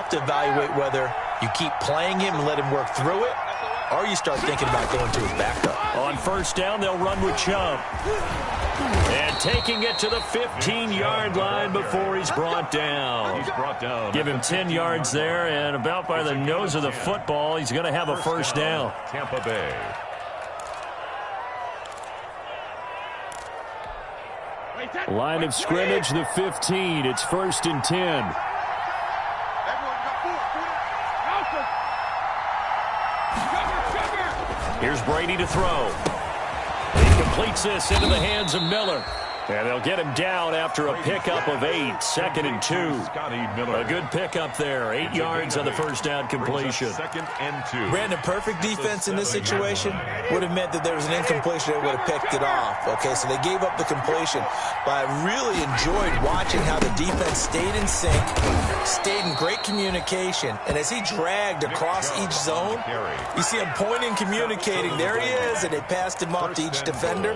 have to evaluate whether you keep playing him and let him work through it, or you start thinking about going to his backup. On first down, they'll run with Chubb. And taking it to the 15-yard line before he's brought down. Give him 10 yards there, and about by the nose of the football, he's going to have a first down. Tampa Bay. Line of scrimmage, the 15. It's 1st and 10. Here's Brady to throw. He completes this into the hands of Miller. And they'll get him down after a pickup of 8, 2nd and 2. A good pickup there, 8 yards on the first down completion. 2nd and 2. Brandon, perfect defense in this situation would have meant that there was an incompletion that would have picked it off. Okay, so they gave up the completion. But I really enjoyed watching how the defense stayed in sync, stayed in great communication. And as he dragged across each zone, you see him pointing, communicating. There he is, and they passed him off to each defender.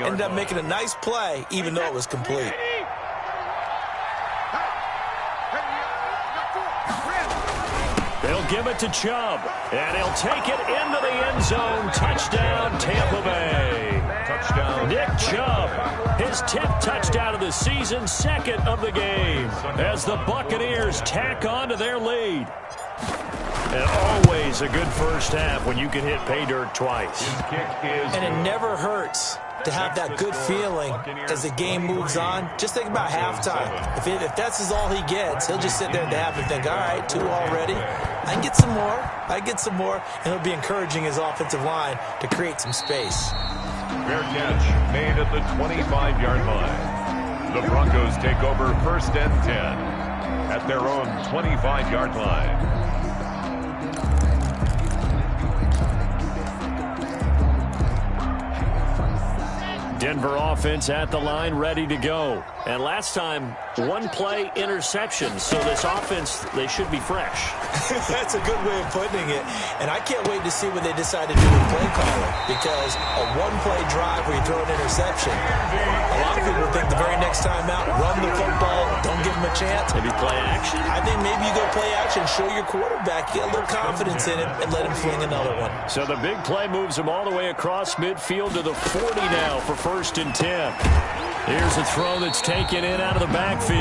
Ended up making a nice play, even though it was complete. They'll give it to Chubb, and he'll take it into the end zone. Touchdown, Tampa Bay. Touchdown. Nick Chubb, his 10th touchdown of the season, 2nd of the game, as the Buccaneers tack on to their lead. And always a good first half when you can hit pay dirt twice. And it never hurts to have that good feeling as the game moves on. Just think about halftime. If that's all he gets, he'll just sit there at the half and think, all right, 2 already. I can get some more. I get some more. And he'll be encouraging his offensive line to create some space. Fair catch made at the 25-yard line. The Broncos take over 1st and 10 at their own 25-yard line. Denver offense at the line, ready to go. And last time, 1 play interception. So this offense, they should be fresh. That's a good way of putting it. And I can't wait to see what they decide to do with play calling. Because a 1-play drive where you throw an interception, a lot of people think the very next time out, run the football, don't give them a chance. Maybe play action? I think maybe you go play action, show your quarterback, get a little confidence in him, and let him fling another one. So the big play moves him all the way across midfield to the 40 now for 1st and 10. Here's a throw that's taken in out of the backfield.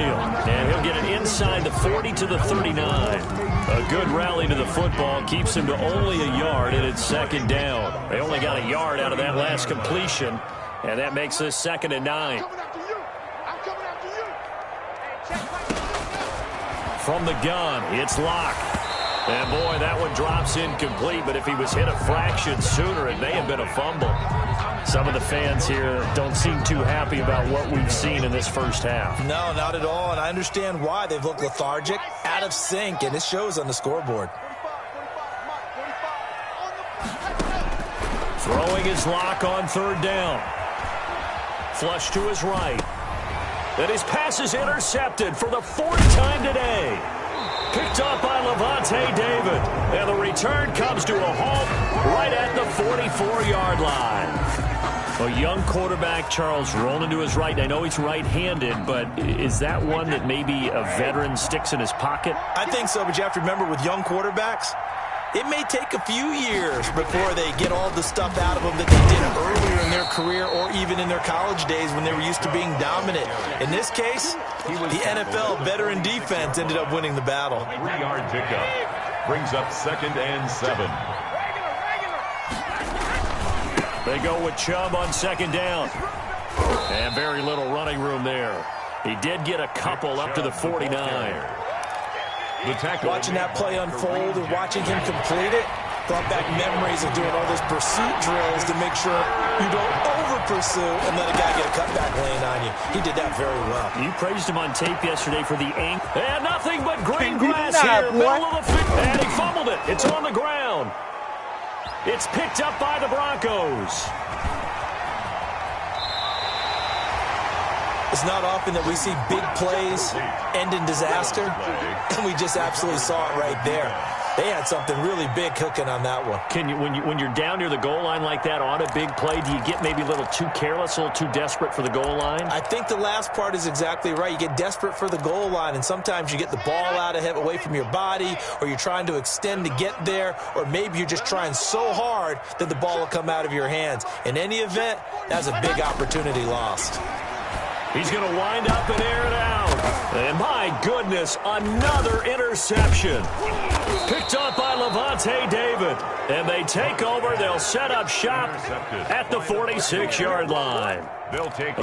And he'll get it inside the 40 to the 39. A good rally to the football keeps him to only a yard, and it's 2nd down. They only got a yard out of that last completion, and that makes this 2nd and 9. From the gun, it's Locke. And boy, that one drops incomplete, but if he was hit a fraction sooner, it may have been a fumble. Some of the fans here don't seem too happy about what we've seen in this first half. No, not at all, and I understand why. They've looked lethargic, out of sync, and it shows on the scoreboard. Throwing his Locke on 3rd down. Flush to his right. And his pass is intercepted for the 4th time today. Picked up by Levante David. And the return comes to a halt right at the 44-yard line. A young quarterback, Charles, rolling to his right. I know he's right-handed, but is that one that maybe a veteran sticks in his pocket? I think so, but you have to remember with young quarterbacks, it may take a few years before they get all the stuff out of them that they did earlier in their career or even in their college days when they were used to being dominant. In this case, the NFL veteran defense ended up winning the battle. 3-yard pickup brings up 2nd and 7. They go with Chubb on 2nd down. And very little running room there. He did get a couple up to the 49. Watching that play unfold and watching him complete it brought back memories of doing all those pursuit drills to make sure you don't over-pursue and let a guy get a cutback laying on you. He did that very well. You praised him on tape yesterday for the ankle. And nothing but green grass here. Middle of the field. And he fumbled it. It's on the ground. It's picked up by the Broncos. It's not often that we see big plays end in disaster, and we just absolutely saw it right there. They had something really big cooking on that one. Can you, when you're down near the goal line like that on a big play, do you get maybe a little too careless, a little too desperate for the goal line? I think the last part is exactly right. You get desperate for the goal line, and sometimes you get the ball out of him, away from your body, or you're trying to extend to get there, or maybe you're just trying so hard that the ball will come out of your hands. In any event, that's a big opportunity lost. He's going to wind up and air it out. And my goodness, another interception. Picked up by Levante David. And they take over. They'll set up shop at the 46-yard line.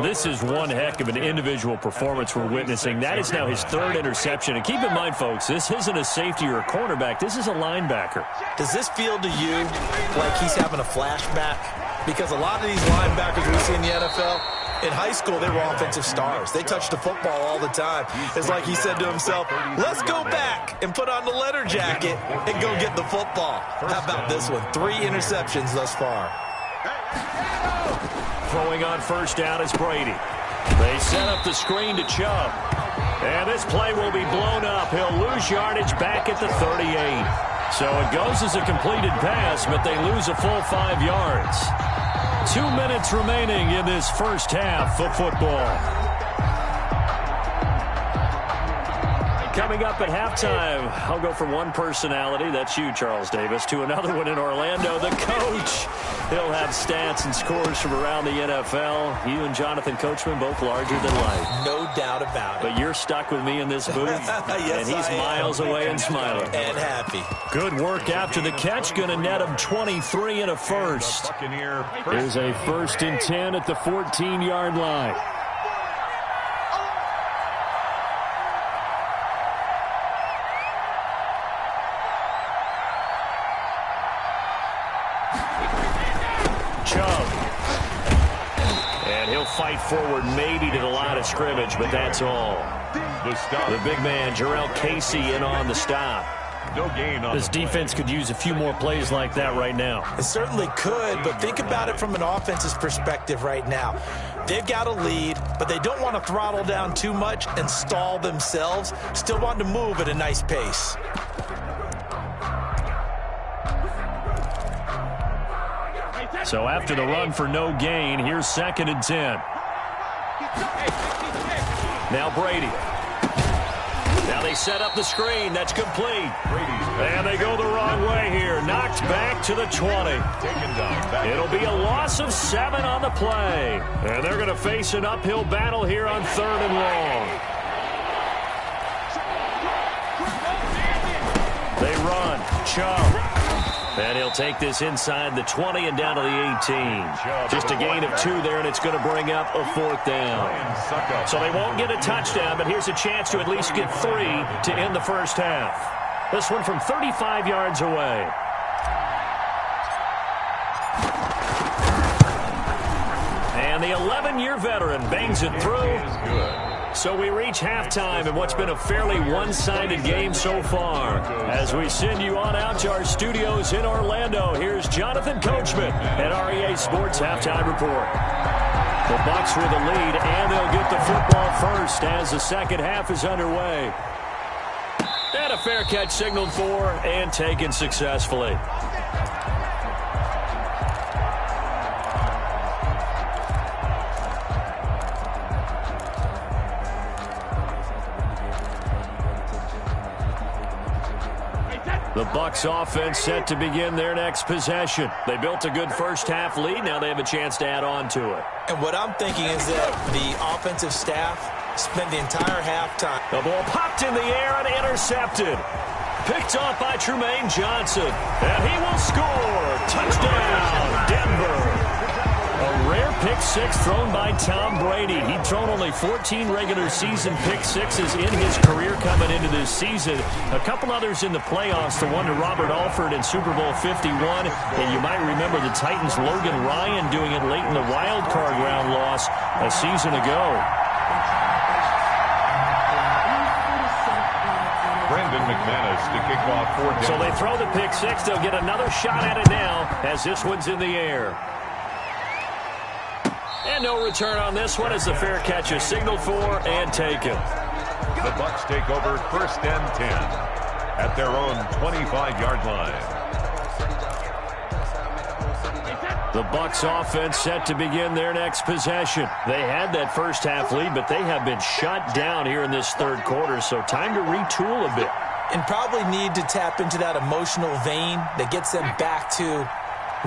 This is one heck of an individual performance we're witnessing. That is now his third interception. And keep in mind, folks, this isn't a safety or a cornerback. This is a linebacker. Does this feel to you like he's having a flashback? Because a lot of these linebackers we see in the NFL, in high school, they were offensive stars. They touched the football all the time. It's like he said to himself, let's go back and put on the leather jacket and go get the football. How about this one? 3 interceptions thus far. Throwing on first down is Brady. They set up the screen to Chubb. And this play will be blown up. He'll lose yardage back at the 38. So it goes as a completed pass, but they lose a full 5 yards. 2 minutes remaining in this first half of football. Coming up at halftime, I'll go from one personality, that's you, Charles Davis, to another one in Orlando, the coach. He'll have stats and scores from around the NFL. You and Jonathan Coachman, both larger than life. No doubt about it. But you're stuck with me in this booth, yes, and he's miles away and smiling. And happy. Good work after the catch. Going to net him 23 and a first. Here's a 1st and 10 at the 14-yard line. Fight forward maybe to the line of scrimmage, but that's all. The big man, Jarrell Casey, in on the stop. No gain on this defense could use a few more plays like that right now. It certainly could, but think about it from an offense's perspective right now. They've got a lead, but they don't want to throttle down too much and stall themselves. Still want to move at a nice pace. So after the run for no gain, here's 2nd and 10. Now Brady. Now they set up the screen. That's complete. And they go the wrong way here. Knocked back to the 20. It'll be a loss of 7 on the play. And they're going to face an uphill battle here on 3rd and long. They run. Chubb. And he'll take this inside the 20 and down to the 18. Just a gain of 2 there, and it's going to bring up a 4th down. So they won't get a touchdown, but here's a chance to at least get 3 to end the first half. This one from 35 yards away. And the 11-year veteran bangs it through. So we reach halftime in what's been a fairly one-sided game so far. As we send you on out to our studios in Orlando, here's Jonathan Coachman at REA Sports Halftime Report. The Bucs with the lead, and they'll get the football first as the second half is underway. And a fair catch signaled for and taken successfully. The Bucs offense set to begin their next possession. They built a good first half lead. Now they have a chance to add on to it. And what I'm thinking is that the offensive staff spent the entire halftime. The ball popped in the air and intercepted. Picked off by Trumaine Johnson. And he will score. Touchdown, Denver. A rare pick six thrown by Tom Brady. He'd thrown only 14 regular season pick sixes in his career coming into this season. A couple others in the playoffs, the one to Robert Alford in Super Bowl 51. And you might remember the Titans' Logan Ryan doing it late in the wild card round loss a season ago. Brandon McManus to kick off for Denver. So they throw the pick six. They'll get another shot at it now as this one's in the air. And no return on this one as the fair catch is signaled for and taken. The Bucs take over 1st and 10. at their own 25-yard line. The Bucs offense set to begin their next possession. They had that first half lead, but they have been shut down here in this third quarter, so time to retool a bit. And probably need to tap into that emotional vein that gets them back to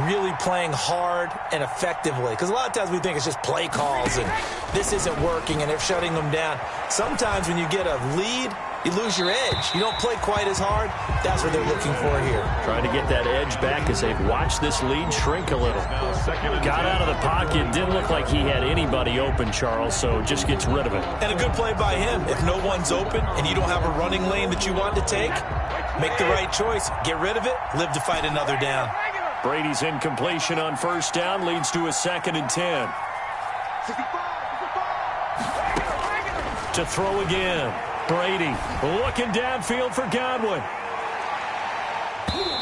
really playing hard and effectively. Because a lot of times we think it's just play calls and this isn't working and they're shutting them down. Sometimes when you get a lead, you lose your edge. You don't play quite as hard. That's what they're looking for here. Trying to get that edge back as they've watched this lead shrink a little. Got out of the pocket. Didn't look like he had anybody open, Charles, so just gets rid of it. And a good play by him. If no one's open and you don't have a running lane that you want to take, make the right choice. Get rid of it. Live to fight another down. Brady's incompletion on first down leads to a 2nd and 10. To throw again. Brady looking downfield for Godwin.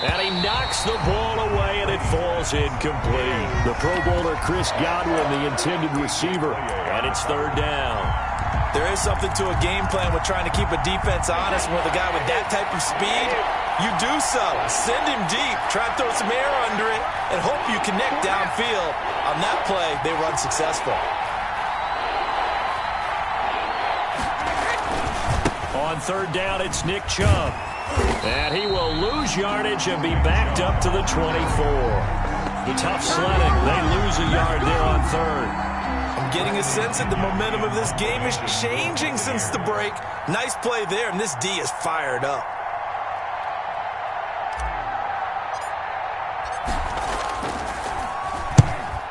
And he knocks the ball away, and it falls incomplete. The Pro Bowler Chris Godwin, the intended receiver, and it's 3rd down. There is something to a game plan with trying to keep a defense honest. With a guy with that type of speed, you do so. Send him deep. Try and throw some air under it and hope you connect downfield. On that play, they run successful. On 3rd down, it's Nick Chubb. And he will lose yardage and be backed up to the 24. The tough sledding. They lose a yard there on 3rd. I'm getting a sense that the momentum of this game is changing since the break. Nice play there, and this D is fired up.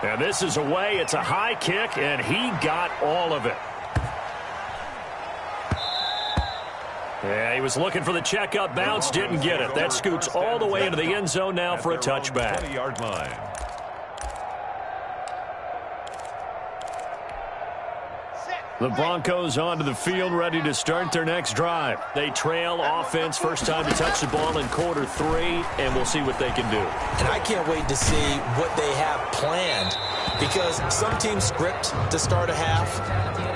And this is away. It's a high kick, and he got all of it. Yeah, he was looking for the checkup bounce, didn't get it. That scoots all the way into the end zone now for a touchback. 20-yard line. The Broncos onto the field, ready to start their next drive. They trail offense, first time to touch the ball in quarter 3, and we'll see what they can do. And I can't wait to see what they have planned, because some teams script to start a half.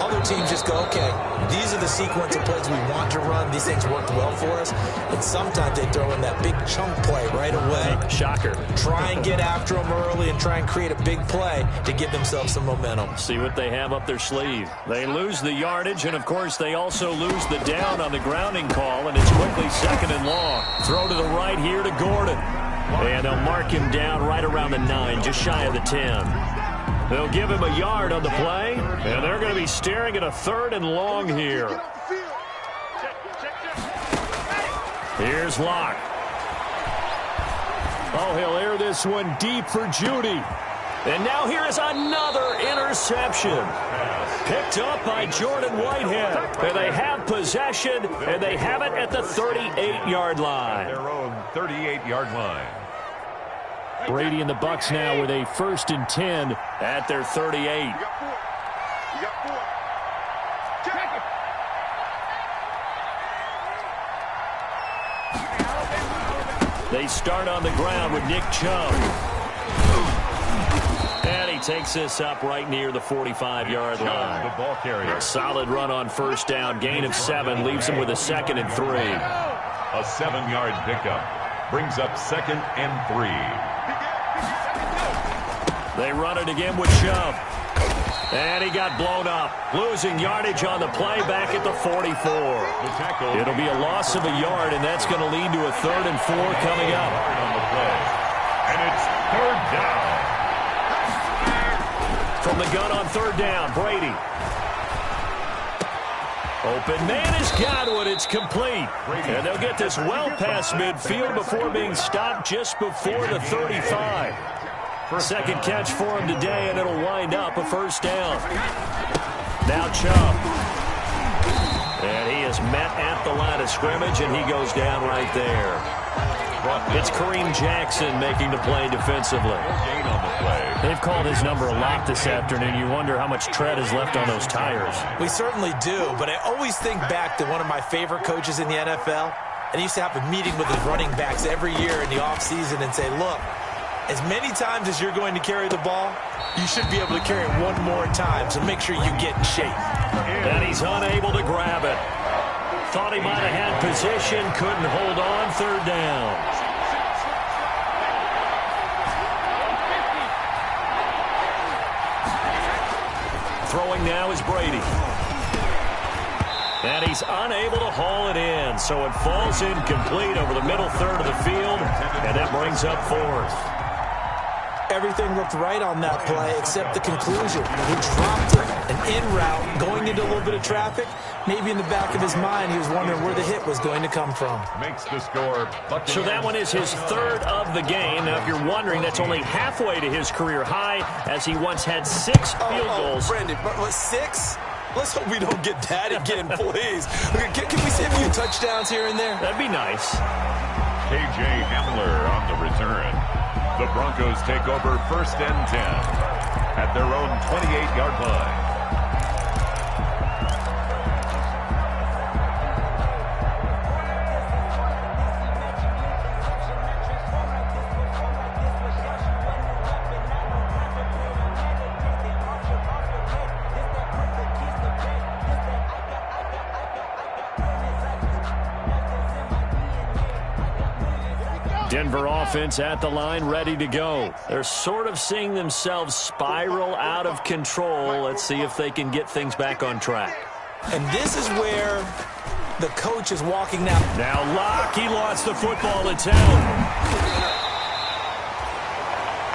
Other teams just go, okay, these are the sequence of plays we want to run. These things worked well for us. And sometimes they throw in that big chunk play right away. Shocker. Try and get after them early and try and create a big play to give themselves some momentum. See what they have up their sleeve. They lose the yardage, and, of course, they also lose the down on the grounding call, and it's quickly 2nd and long. Throw to the right here to Gordon. And they'll mark him down right around the 9, just shy of the 10. They'll give him a yard on the play, and they're going to be staring at a 3rd and long here. Here's Locke. Oh, he'll air this one deep for Judy. And now here is another interception. Picked up by Jordan Whitehead. And they have possession, and they have it at the 38-yard line. Their own 38-yard line. Brady and the Bucs now with a 1st and 10 at their 38. They start on the ground with Nick Chubb. And he takes this up right near the 45-yard line. The ball carrier. A solid run on first down. Gain of 7 leaves him with a 2nd and 3. A 7-yard pickup brings up 2nd and 3. They run it again with Chubb. And he got blown up. Losing yardage on the play back at the 44. It'll be a loss of a yard, and that's going to lead to a 3rd and 4 coming up. And it's 3rd down. From the gun on 3rd down, Brady. Open man is Godwin. It's complete. And they'll get this well past midfield before being stopped just before the 35. Second catch for him today, and it'll wind up a 1st down. Now Chubb. And he is met at the line of scrimmage, and he goes down right there. It's Kareem Jackson making the play defensively. They've called his number a lot this afternoon. You wonder how much tread is left on those tires. We certainly do, but I always think back to one of my favorite coaches in the NFL. And he used to have a meeting with his running backs every year in the offseason and say, look, as many times as you're going to carry the ball, you should be able to carry it one more time, so make sure you get in shape. And he's unable to grab it. Thought he might have had position, couldn't hold on, third down. Throwing now is Brady. And he's unable to haul it in, so it falls incomplete over the middle third of the field, and that brings up fourth. Everything looked right on that play except the conclusion. He dropped it, an in route, going into a little bit of traffic. Maybe in the back of his mind, he was wondering where the hit was going to come from. Makes the score. So that one is his third of the game. Now, if you're wondering, that's only halfway to his career high, as he once had 6 field goals. Brendan, what, 6? Let's hope we don't get that again, please. Can we see a few touchdowns here and there? That'd be nice. K.J. Hamler on the return. The Broncos take over 1st and 10 at their own 28-yard line. Denver offense at the line, ready to go. They're sort of seeing themselves spiral out of control. Let's see if they can get things back on track. And this is where the coach is walking now. Now Locke, he lost the football to town.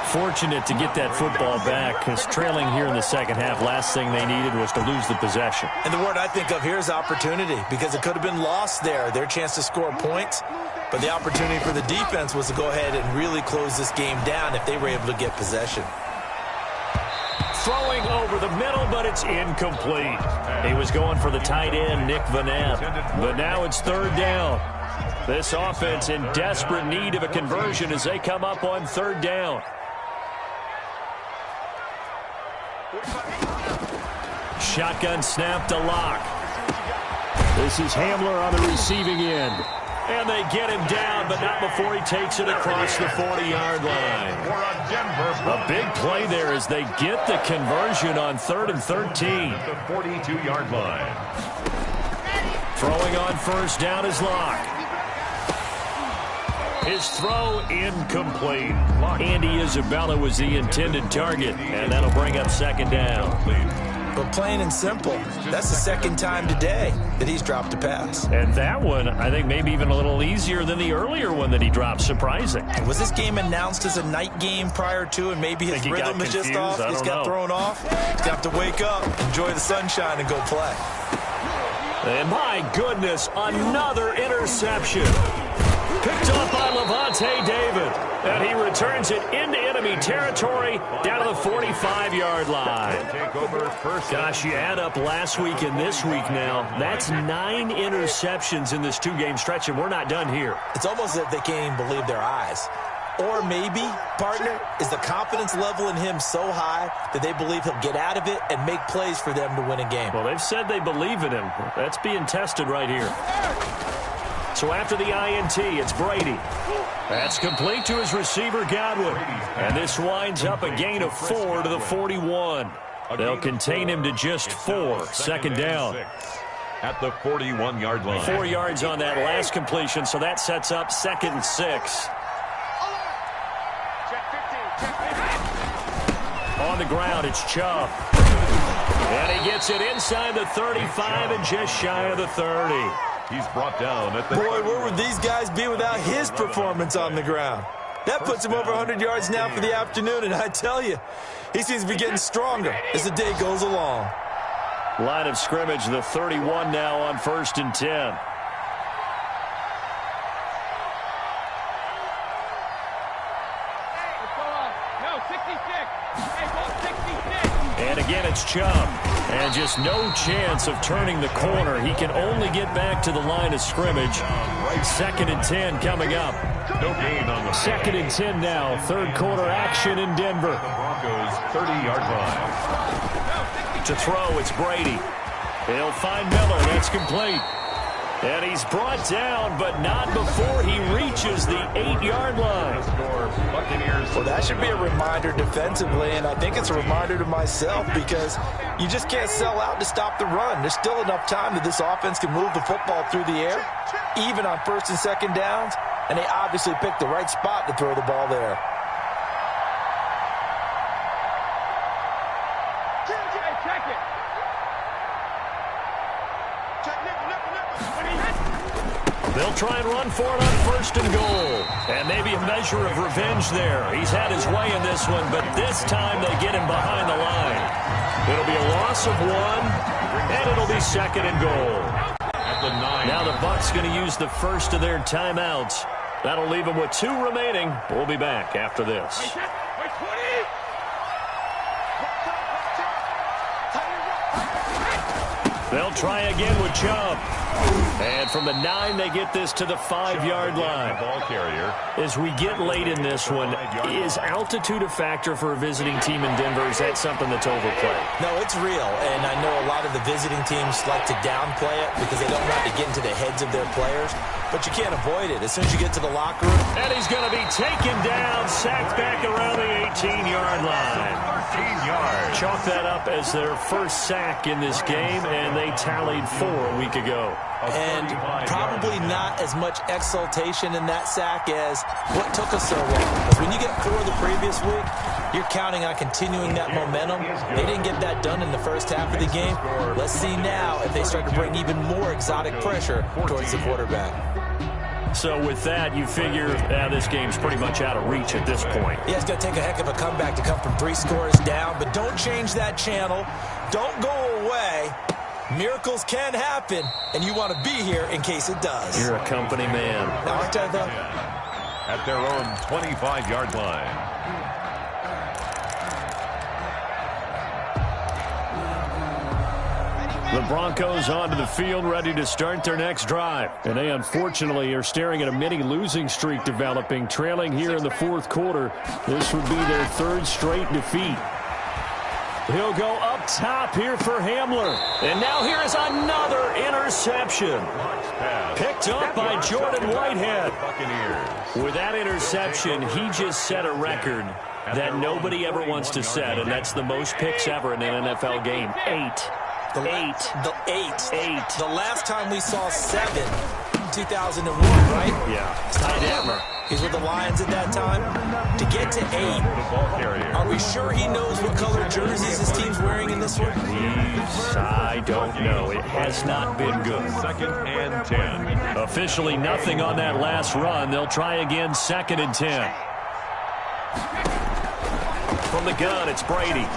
Fortunate to get that football back, because trailing here in the second half, last thing they needed was to lose the possession. And the word I think of here is opportunity, because it could have been lost there, their chance to score points. But the opportunity for the defense was to go ahead and really close this game down if they were able to get possession. Throwing over the middle, but it's incomplete. He was going for the tight end, Nick Vanette. But now it's third down. This offense in desperate need of a conversion as they come up on third down. Shotgun snap to Locke. This is Hamler on the receiving end. And they get him down, but not before he takes it across the 40-yard line. A big play there as they get the conversion on 3rd and 13. The 42-yard line. Throwing on first down is Locke. His throw incomplete. Andy Isabella was the intended target, and that'll bring up second down. But plain and simple, that's the second time today that he's dropped a pass. And that one, I think, maybe even a little easier than the earlier one that he dropped. Surprising. Was this game announced as a night game prior to, and maybe his rhythm is just off? He's got thrown off. He's going to have to wake up, enjoy the sunshine, and go play. And my goodness, another interception. Picked up by Levante David. And he returns it into enemy territory down to the 45-yard line. Gosh, you add up last week and this week now. That's 9 interceptions in this 2-game stretch, and we're not done here. It's almost as if they can't even believe their eyes. Or maybe, partner, is the confidence level in him so high that they believe he'll get out of it and make plays for them to win a game. Well, they've said they believe in him. That's being tested right here. So after the INT, it's Brady. That's complete to his receiver, Godwin. And this winds up a gain of 4 to the 41. They'll contain him to just 4. Second down. At the 41-yard line. 4 yards on that last completion, so that sets up 2nd and 6. On the ground, it's Chubb. And he gets it inside the 35 and just shy of the 30. He's brought down at the... Boy, where would these guys be without his performance on the ground? That puts him over 100 yards now for the afternoon, and I tell you, he seems to be getting stronger as the day goes along. Line of scrimmage, the 31 now on 1st and 10. And again, it's Chubb. And just no chance of turning the corner. He can only get back to the line of scrimmage. 2nd and 10 coming up. No gain on the 2nd and 10 now. 3rd quarter action in Denver. The Broncos 30-yard line. To throw, it's Brady. He'll find Miller. That's complete. And he's brought down, but not before he reaches the 8-yard line. Buccaneers. Well, that should be a reminder defensively, and I think it's a reminder to myself because you just can't sell out to stop the run. There's still enough time that this offense can move the football through the air, even on first and second downs, and they obviously picked the right spot to throw the ball there. They'll try and run for it on first and goal. And maybe a measure of revenge there. He's had his way in this one, but this time they get him behind the line. It'll be a loss of 1, and it'll be second and goal. At the 9. Now the Bucs going to use the first of their timeouts. That'll leave them with 2 remaining. We'll be back after this. They'll try again with Chubb. And from the 9, they get this to the 5-yard line. Ball carrier. As we get late in this one, is altitude a factor for a visiting team in Denver? Is that something that's overplayed? No, it's real, and I know a lot of the visiting teams like to downplay it because they don't want to get into the heads of their players, but you can't avoid it. As soon as you get to the locker room. And he's going to be taken down, sacked back around the 18-yard line. 13 yards. Chalk that up as their first sack in this game, and they tallied 4 a week ago. And probably not as much exultation in that sack as what took us so long. Because when you get 4 the previous week, you're counting on continuing that momentum. They didn't get that done in the first half of the game. Let's see now if they start to bring even more exotic pressure towards the quarterback. So with that, you figure this game's pretty much out of reach at this point. Yeah, it's going to take a heck of a comeback to come from 3 scores down, but don't change that channel. Don't go away. Miracles can happen, and you want to be here in case it does. You're a company man. Aren't I, though? At their own 25-yard line. The Broncos onto the field, ready to start their next drive. And they, unfortunately, are staring at a mini losing streak developing, trailing here in the 4th quarter. This would be their 3rd straight defeat. He'll go up top here for Hamler. And now here is another interception. Picked up by Jordan Whitehead. With that interception, he just set a record that nobody ever wants to set, and that's the most picks ever in an NFL game. 8. The 8. The last time we saw 7, 2001, right? Yeah. Ty Detmer. He's with the Lions at that time. To get to 8, are we sure he knows what color jerseys his team's wearing in this one? I don't know. It has not been good. 2nd and 10. Officially nothing on that last run. They'll try again 2nd and 10. From the gun, it's Brady.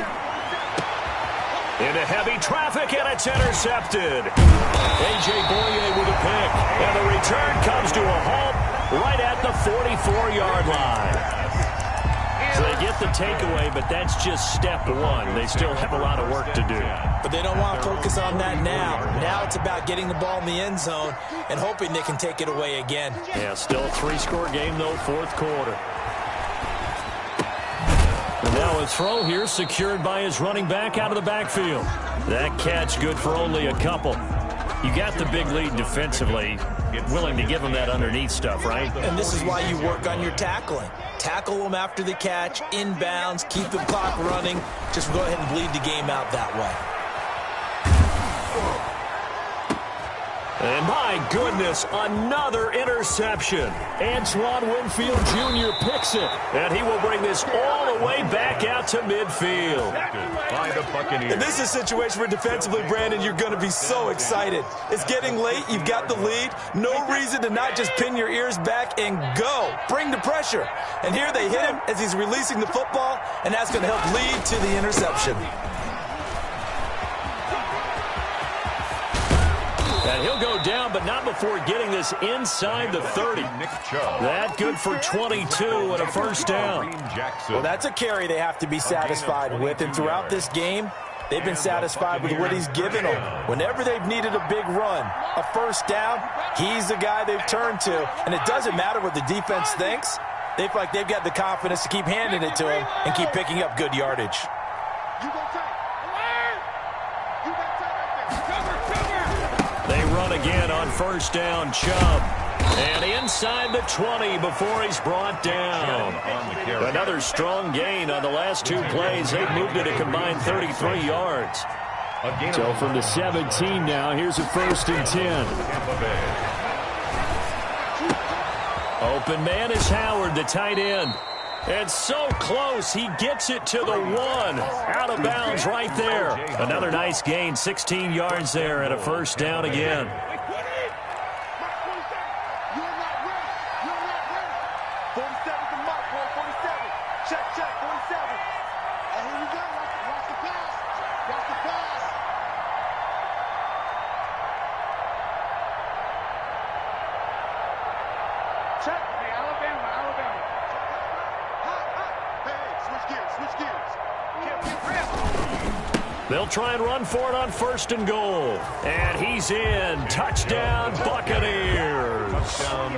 Into heavy traffic, and it's intercepted. A.J. Boye with a pick, and the return comes to a halt right at the 44-yard line. So they get the takeaway, but that's just step 1. They still have a lot of work to do. But they don't want to focus on that now. Now it's about getting the ball in the end zone and hoping they can take it away again. Yeah, still a 3-score game, though, 4th quarter. And now a throw here secured by his running back out of the backfield. That catch good for only a couple. You got the big lead defensively. Willing to give them that underneath stuff, right? And this is why you work on your tackling. Tackle them after the catch, inbounds, keep the clock running. Just go ahead and bleed the game out that way. And my goodness, another interception. Antoine Winfield Jr. picks it. And he will bring this all the way back out to midfield. By the Buccaneers. And this is a situation where defensively, Brandon, you're going to be so excited. It's getting late. You've got the lead. No reason to not just pin your ears back and go. Bring the pressure. And here they hit him as he's releasing the football, and that's going to help lead to the interception. And he'll go down, but not before getting this inside the 30. That good for 22 and a first down. Well, that's a carry they have to be satisfied with. And throughout this game, they've been satisfied with what he's given them. Whenever they've needed a big run, a first down, he's the guy they've turned to. And it doesn't matter what the defense thinks. They feel like they've got the confidence to keep handing it to him and keep picking up good yardage. They run again on first down. Chubb And inside the 20 before he's brought down. Another strong gain on the last 2 plays. They've moved it a combined 33 yards. So from the 17 now, here's a 1st and 10. Open man is Howard, the tight end. And so close, he gets it to the 1. Out of bounds right there. Another nice gain, 16 yards there, and a 1st down again. They'll try and run for it on 1st and goal. And he's in. Touchdown, Buccaneers. Touchdown,